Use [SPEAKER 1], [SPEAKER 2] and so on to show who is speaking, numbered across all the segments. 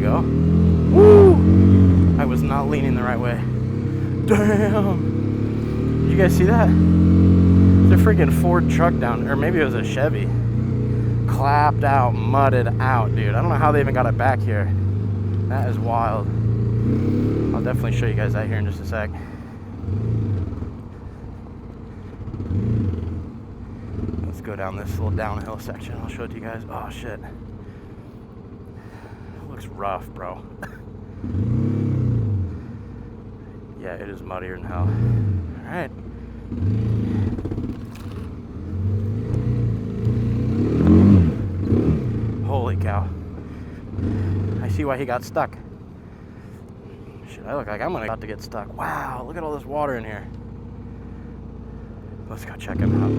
[SPEAKER 1] go. Woo! I was not leaning the right way. Damn! Did you guys see that? There's a freaking Ford truck down, or maybe it was a Chevy. Clapped out, mudded out, dude. I don't know how they even got it back here. That is wild. I'll definitely show you guys that here in just a sec. Let's go down this little downhill section. I'll show it to you guys. Oh, shit. Looks rough, bro. Yeah, it is muddier than hell. Alright. Holy cow. I see why he got stuck. Shit, I look like I'm about to get stuck. Wow, look at all this water in here. Let's go check him out.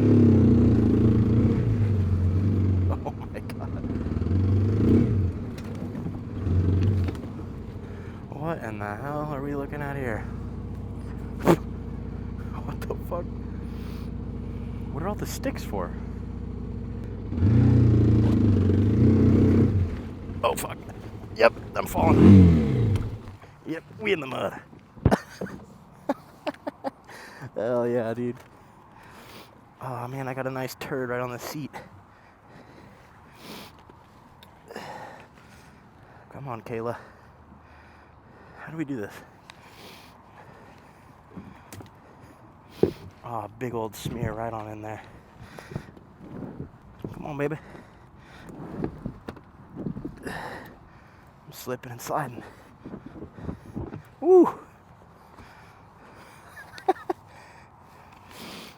[SPEAKER 1] Oh my god. What in the hell are we looking at here? What the fuck? What are all the sticks for? Oh fuck. Yep, I'm falling. Yep, we in the mud. Hell yeah, dude. Oh man, I got a nice turd right on the seat. Come on, Kayla. How do we do this? Oh, big old smear right on in there. Come on, baby. I'm slipping and sliding. Woo!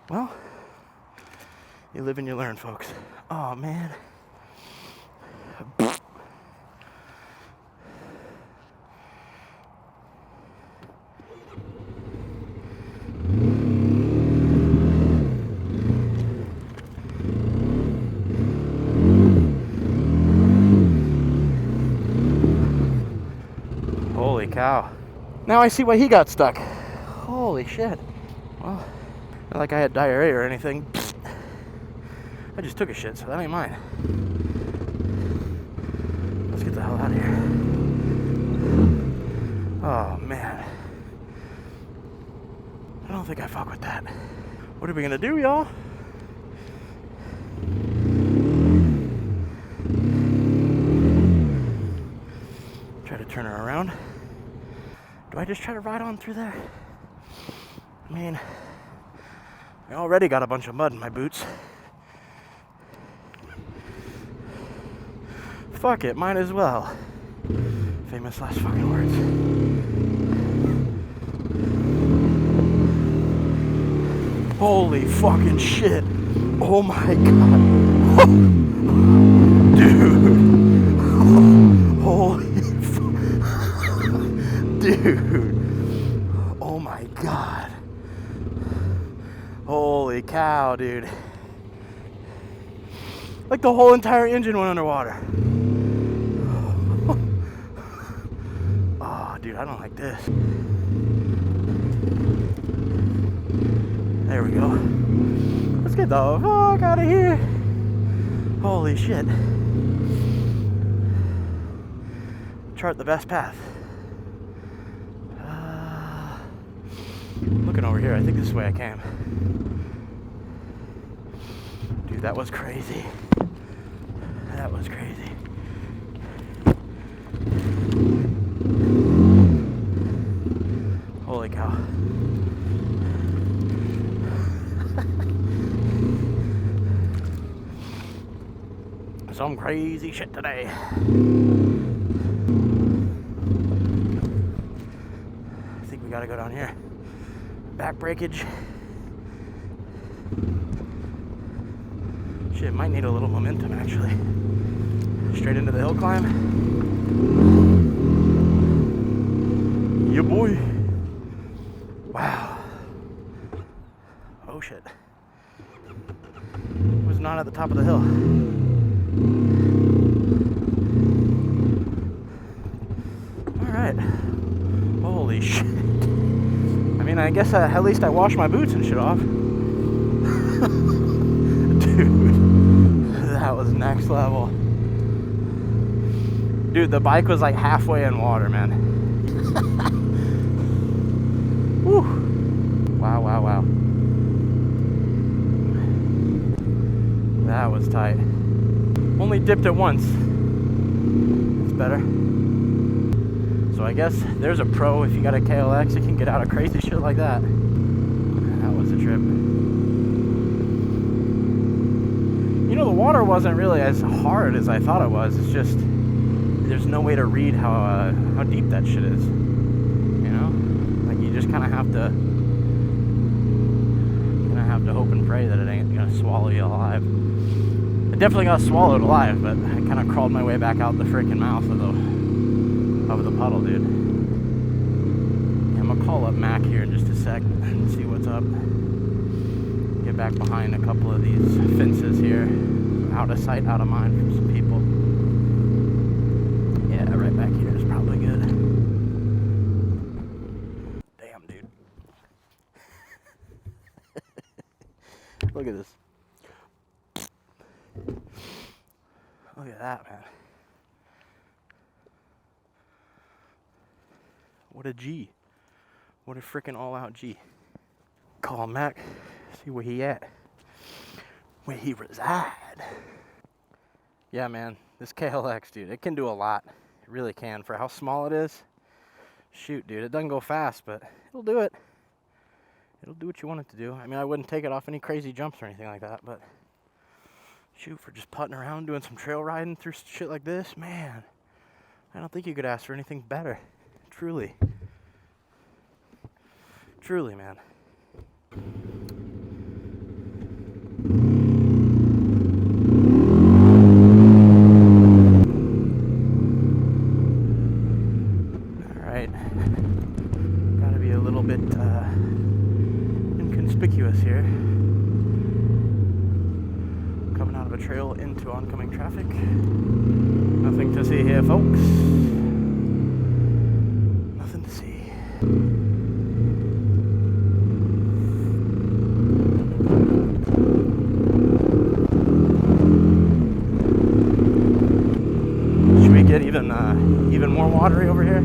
[SPEAKER 1] Well, you live and you learn, folks. Oh, man. Holy cow. Now I see why he got stuck. Holy shit. Well, not like I had diarrhea or anything. I just took a shit, so that ain't mine. Let's get the hell out of here. Oh, man. I don't think I fuck with that. What are we gonna do, y'all? Try to turn her around. Do I just try to ride on through there? I mean, I already got a bunch of mud in my boots. Fuck it, might as well. Famous last fucking words. Holy fucking shit. Oh my god. Dude. Holy fuck. Dude. Oh my god. Holy cow, dude. Like the whole entire engine went underwater. Oh, dude, I don't like this. There we go. Let's get the fuck out of here. Holy shit. Chart the best path. Looking over here, I think this is the way I came. Dude, that was crazy. That was crazy. Holy cow. Some crazy shit today. I think we gotta go down here. Back breakage. Shit, might need a little momentum actually. Straight into the hill climb. Yeah, boy. Wow. Oh shit. Was not at the top of the hill. Alright. Holy shit. I mean, I guess at least I washed my boots and shit off. Dude. That was next level. Dude, the bike was like halfway in water, man. Whew. Wow, wow, wow. That was tight. Only dipped it once. It's better. So I guess there's a pro. If you got a KLX, you can get out of crazy shit like that. That was a trip. You know, the water wasn't really as hard as I thought it was. It's just, there's no way to read how deep that shit is. You know? Like, you just kind of have to hope and pray that it ain't gonna swallow you alive. It definitely got swallowed alive, but I kind of crawled my way back out the freaking mouth of the puddle, dude. Yeah, I'm gonna call up Mac here in just a sec and see what's up. Get back behind a couple of these fences here. Out of sight, out of mind from some people. Yeah, right back here is probably good. Damn, dude. Look at this. Look at that, man. What a G. What a freaking all-out G. Call Mac. See where he at. Where he reside. Yeah, man. This KLX, dude, it can do a lot. It really can. For how small it is. Shoot, dude. It doesn't go fast, but it'll do it. It'll do what you want it to do. I mean, I wouldn't take it off any crazy jumps or anything like that, but shoot, for just putting around, doing some trail riding through shit like this, man, I don't think you could ask for anything better. Truly. Truly, man. Alright. Gotta be a little bit inconspicuous here. Coming out of a trail into oncoming traffic. Nothing to see here, folks. Nothing to see. Should we get even more watery over here?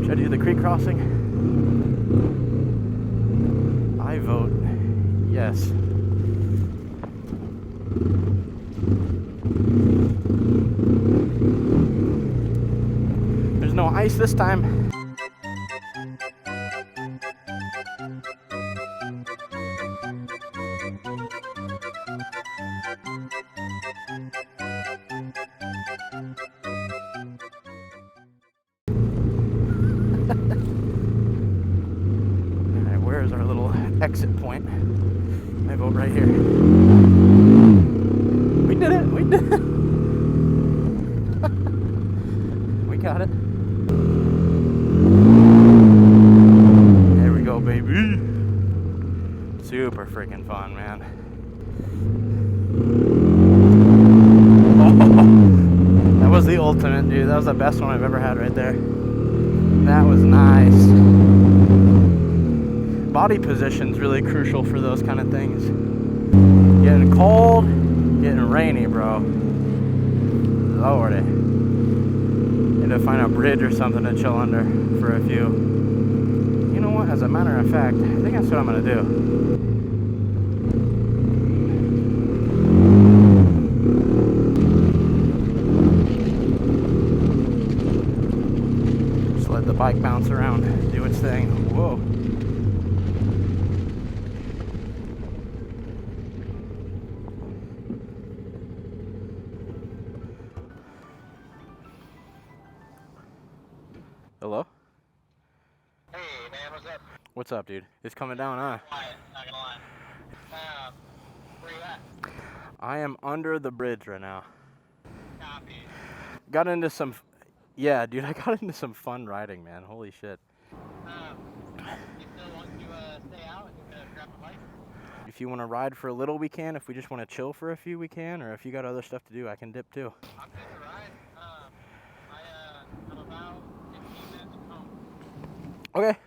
[SPEAKER 1] Should I do the creek crossing? I vote yes. There's no ice this time. Alright, where's our little exit point? I vote right here. We did it! We did it! We got it. There we go, baby. Super freaking fun, man. Oh, that was the ultimate, dude. That was the best one I've ever had right there. That was nice. Body position's really crucial for those kind of things. Getting cold, getting rainy, bro. Lordy. Need to find a bridge or something to chill under for a few. You know what? As a matter of fact, I think that's what I'm gonna do. Just let the bike bounce around, do its thing. Whoa. Hello?
[SPEAKER 2] Hey, man, what's up?
[SPEAKER 1] What's up, dude? It's coming down, huh?
[SPEAKER 2] Quiet, not gonna lie. Where you at?
[SPEAKER 1] I am under the bridge right now.
[SPEAKER 2] Copy.
[SPEAKER 1] Got into some... Yeah, dude, I got into some fun riding, man. Holy shit.
[SPEAKER 2] You still want to stay out and grab a bike?
[SPEAKER 1] If you want to ride for a little, we can. If we just want to chill for a few, we can. Or if you got other stuff to do, I can dip too.
[SPEAKER 2] I'm good to ride. I'm about 15 minutes from home.
[SPEAKER 1] Okay.